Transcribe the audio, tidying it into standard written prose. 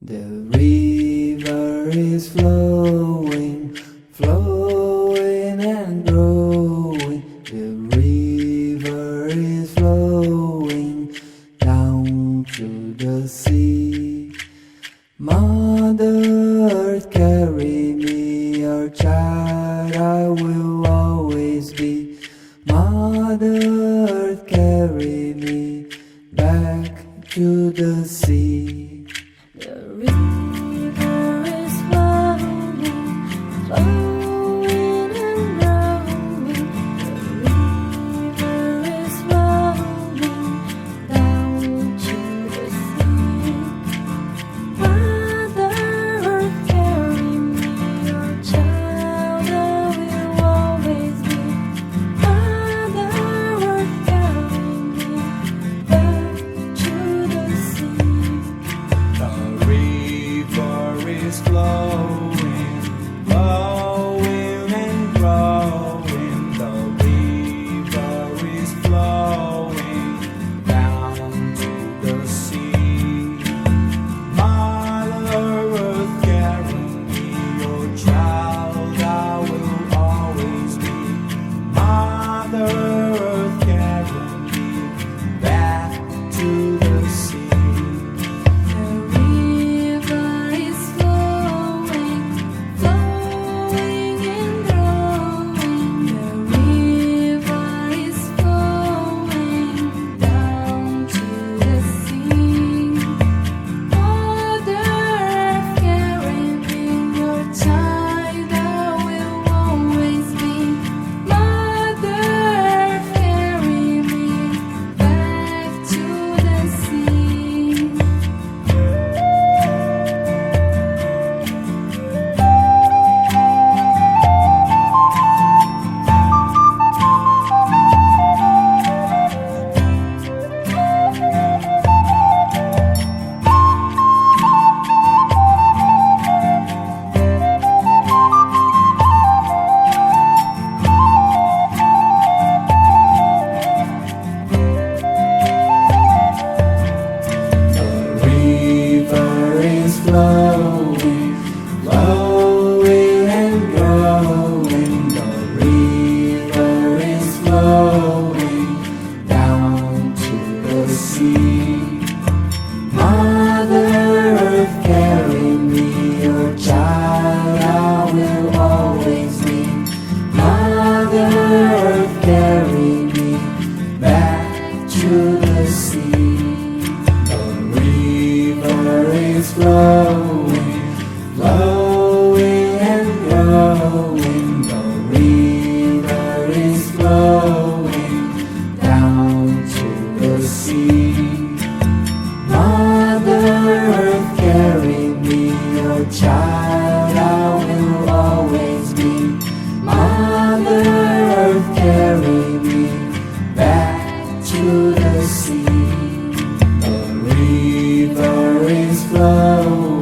The river is flowing, flowing and growing. The river is flowing down to the sea. Mother Earth, carry me, your child I will always be. Mother Earth, carry me back to the sea. The river is flowing, flowing and growing. The river is flowing down to the sea. Mother Earth, carry me, your child I will always be. Mother Earth, carry me back to the sea. The river is flowing, flowing and growing. The river is flowing down to the sea. Mother Earth, carry me, your child I will always be. Mother Earth, carry me back to the sea. The river is flowing, flowing and growing. The river is flowing down to the sea. Mother Earth, carry me, your child I will always be. Mother Earth, carry me back to the sea. The river is flowing, flowing and growing. The river is flowing down to the sea. Mother Earth, carry me, your child I will always be. Mother Earth, carry me back to the sea. The river is flowing, flowing and growing. The river is flowing down to the sea. Mother Earth, carry me, your child I will always be. Mother Earth, carry me back to the sea. The river is flowing.